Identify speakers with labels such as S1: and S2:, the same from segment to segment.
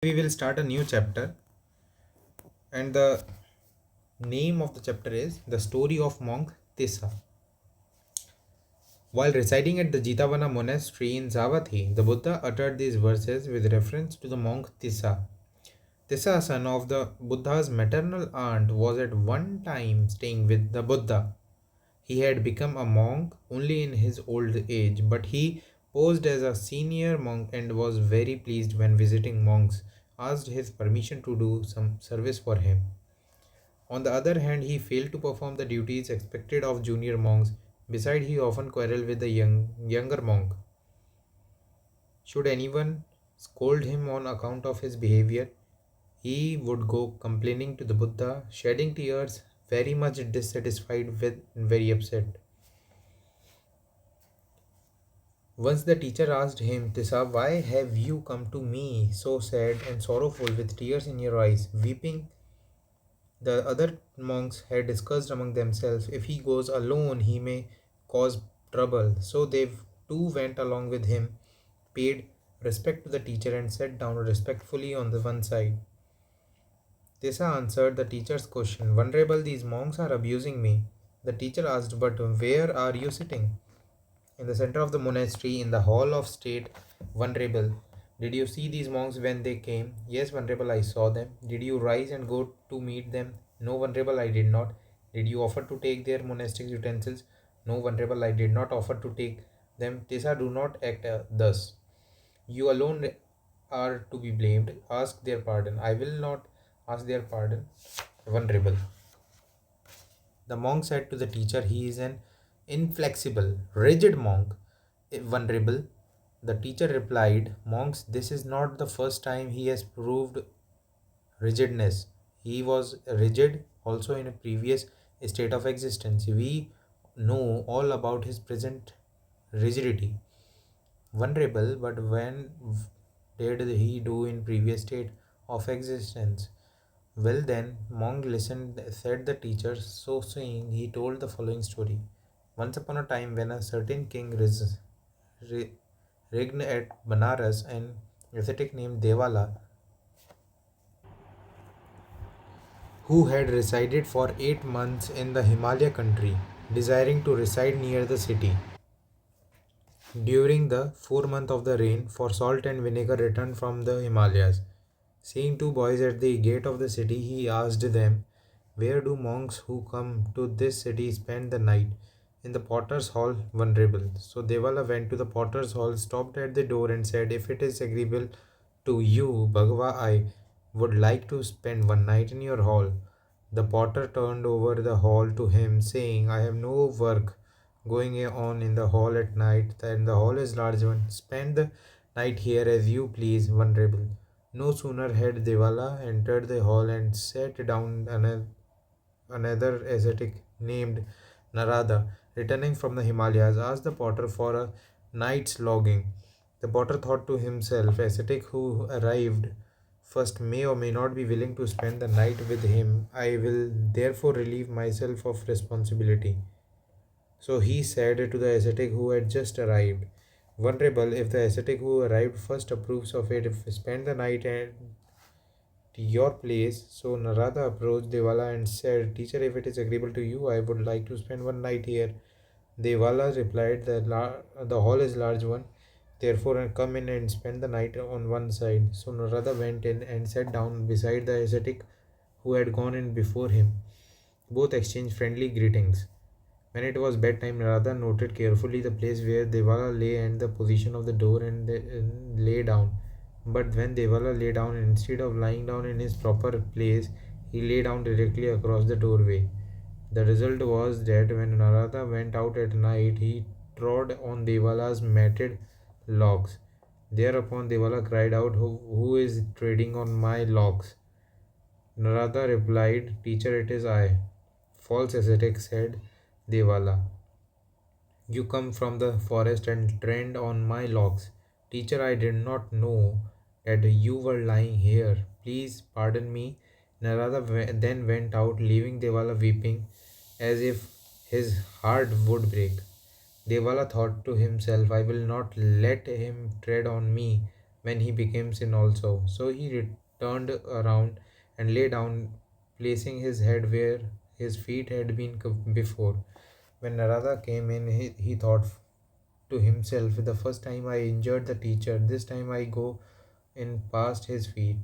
S1: We will start a new chapter, and the name of the chapter is The Story of Monk Tissa. While residing at the Jitavana monastery in Savatthi, the Buddha uttered these verses with reference to the monk Tissa. Tissa, son of the Buddha's maternal aunt, was at one time staying with the Buddha. He had become a monk only in his old age, but he posed as a senior monk and was very pleased when visiting monks asked his permission to do some service for him. On the other hand, he failed to perform the duties expected of junior monks. Besides, he often quarreled with the younger monk. Should anyone scold him on account of his behavior, he would go complaining to the Buddha, shedding tears, very much dissatisfied with and very upset. Once the teacher asked him, Tissa, why have you come to me so sad and sorrowful with tears in your eyes, weeping? The other monks had discussed among themselves, if he goes alone, he may cause trouble. So they too went along with him, paid respect to the teacher, and sat down respectfully on the one side. Tessa answered the teacher's question, Venerable, these monks are abusing me. The teacher asked, But where are you sitting? In the center of the monastery, in the hall of state. Venerable, did you see these monks when they came? Yes, Venerable, I saw them. Did you rise and go to meet them? No, Venerable, I did not. Did you offer to take their monastic utensils? No, Venerable, I did not offer to take them. Tessa, do not act thus. You alone are to be blamed. Ask their pardon. I will not ask their pardon, Venerable. The monk said to the teacher, He is an inflexible, rigid monk. Venerable. The teacher replied, Monks, this is not the first time he has proved rigidness. He was rigid also in a previous state of existence. We know all about his present rigidity. Venerable, but when did he do in previous state of existence? Well then, Monk listened, said the teacher. So saying, he told the following story. Once upon a time, when a certain king re- reigned at Banaras, an ascetic named Devala, who had resided for 8 months in the Himalaya country, desiring to reside near the city. During the 4 month of the rain, for salt and vinegar returned from the Himalayas. Seeing two boys at the gate of the city, he asked them, Where do monks who come to this city spend the night? In the potter's hall, Venerable. So Devala went to the potter's hall, stopped at the door, and said, If it is agreeable to you, Bhagava, I would like to spend one night in your hall. The potter turned over the hall to him, saying, I have no work going on in the hall at night, and the hall is large one. Spend the night here as you please, Venerable. No sooner had Devala entered the hall and sat down, another ascetic named Narada, returning from the Himalayas, asked the potter for a night's lodging. The potter thought to himself, ascetic who arrived first may or may not be willing to spend the night with him. I will therefore relieve myself of responsibility. So he said to the ascetic who had just arrived, Venerable, if the ascetic who arrived first approves of it, if spend the night at your place. So Narada approached Devala and said, Teacher, if it is agreeable to you, I would like to spend one night here. Devala replied, the hall is large one, therefore come in and spend the night on one side. So Narada went in and sat down beside the ascetic who had gone in before him. Both exchanged friendly greetings. When it was bedtime, Narada noted carefully the place where Devala lay and the position of the door and lay down. But when Devala lay down, instead of lying down in his proper place, he lay down directly across the doorway. The result was that when Narada went out at night, he trod on Devala's matted logs. Thereupon Devala cried out, Who is treading on my logs? Narada replied, Teacher, it is I. False ascetic, said Devala. You come from the forest and tread on my logs. Teacher, I did not know that you were lying here. Please pardon me. Narada then went out, leaving Devala weeping as if his heart would break. Devala thought to himself, I will not let him tread on me. when he became sin also. So he returned around and lay down, placing his head where his feet had been before. When Narada came in, he thought to himself, the first time I injured the teacher, this time I go in past his feet.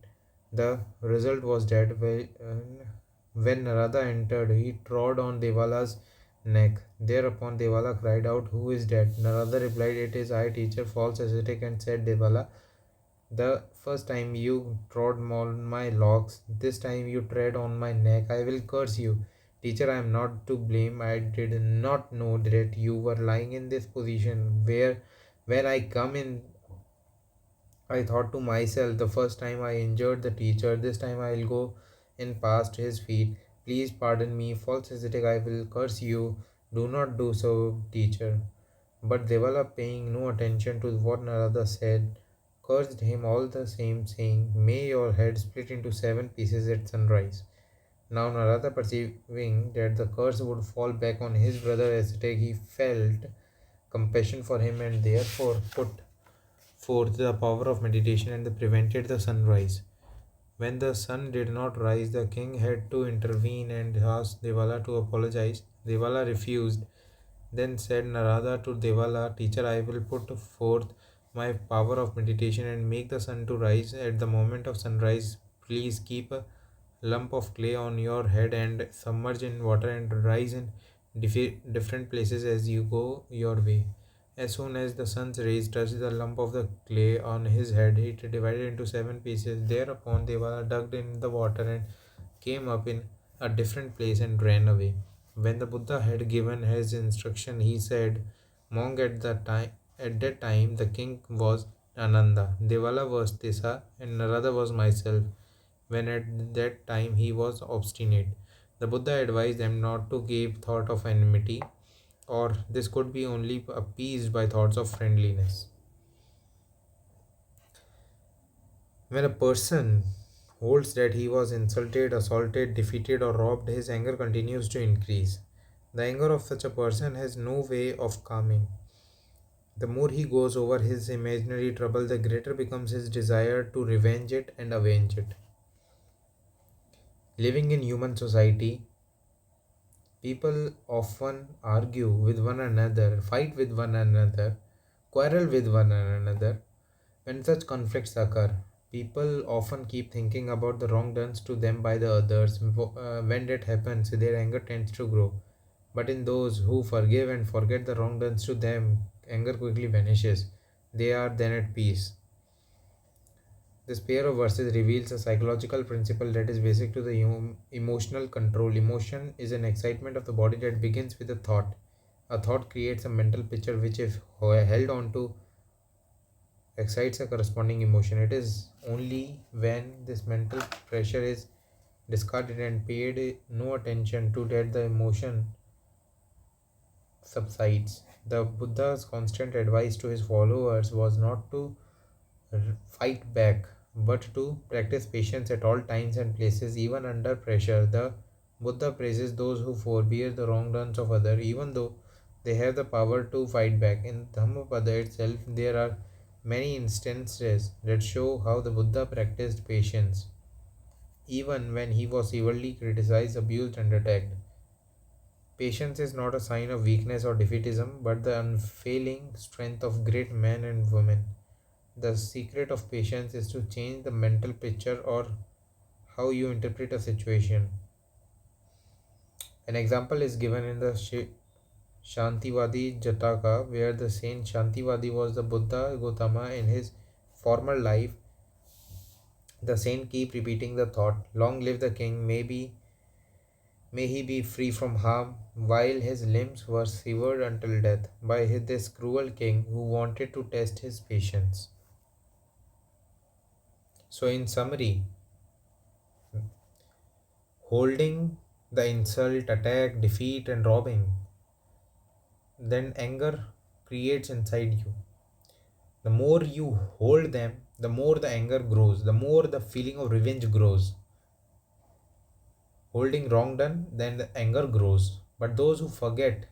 S1: The result was that when Narada entered, he trod on Devala's neck. Thereupon Devala cried out, "Who is that?" Narada replied, "It is I, teacher, false ascetic," and said, "Devala, the first time you trod on my locks, this time you tread on my neck. I will curse you. Teacher, I am not to blame. I did not know that you were lying in this position. When I come in, I thought to myself, the first time I injured the teacher, this time I will go in past his feet. Please pardon me, false ascetic, I will curse you. Do not do so, teacher." But Devala, paying no attention to what Narada said, cursed him all the same, saying, "May your head split into 7 pieces at sunrise." Now Narada, perceiving that the curse would fall back on his brother ascetic, he felt compassion for him and therefore put forth the power of meditation and prevented the sunrise. When the sun did not rise, the king had to intervene and ask Devala to apologize. Devala refused. Then said Narada to Devala, "Teacher, I will put forth my power of meditation and make the sun to rise at the moment of sunrise. Please keep a lump of clay on your head and submerge in water and rise in different places as you go your way." As soon as the sun's rays touched the lump of the clay on his head, it divided into 7 pieces. Thereupon Devala dug in the water and came up in a different place and ran away. When the Buddha had given his instruction, he said, "Monk, at that time the king was Ananda, Devala was Tissa, and Narada was myself. When at that time he was obstinate, the Buddha advised them not to give thought of enmity, or this could be only appeased by thoughts of friendliness." When a person holds that he was insulted, assaulted, defeated, or robbed, his anger continues to increase. The anger of such a person has no way of calming. The more he goes over his imaginary trouble, the greater becomes his desire to revenge it and avenge it. Living in human society, people often argue with one another, fight with one another, quarrel with one another. When such conflicts occur, people often keep thinking about the wrong done to them by the others. When that happens, their anger tends to grow. But in those who forgive and forget the wrong done to them, anger quickly vanishes. They are then at peace. This pair of verses reveals a psychological principle that is basic to the emotional control. Emotion is an excitement of the body that begins with a thought. A thought creates a mental picture which, if held on to, excites a corresponding emotion. It is only when this mental pressure is discarded and paid no attention to that the emotion subsides. The Buddha's constant advice to his followers was not to fight back, but to practice patience at all times and places, even under pressure. The Buddha praises those who forbear the wrongdoings of others, even though they have the power to fight back. In Dhammapada itself, there are many instances that show how the Buddha practiced patience, even when he was severely criticized, abused, and attacked. Patience is not a sign of weakness or defeatism, but the unfailing strength of great men and women. The secret of patience is to change the mental picture or how you interpret a situation. An example is given in the Shantivadi Jataka, where the saint Shantivadi was the Buddha Gautama in his former life. The saint keep repeating the thought, "Long live the king, may he be free from harm," while his limbs were severed until death by this cruel king who wanted to test his patience. So, in summary, holding the insult, attack, defeat, and robbing, then anger creates inside you. The more you hold them, the more the anger grows, the more the feeling of revenge grows. Holding wrong done, then the anger grows. But those who forgive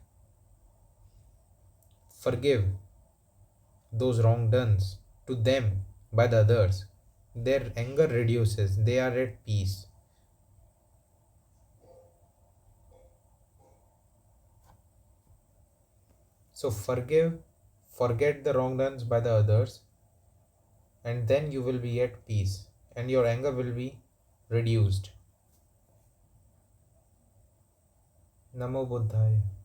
S1: those wrong dones to them, by the others, their anger reduces, they are at peace. So forgive, forget the wrong done by the others, and then you will be at peace and your anger will be reduced. Namo Buddhaya.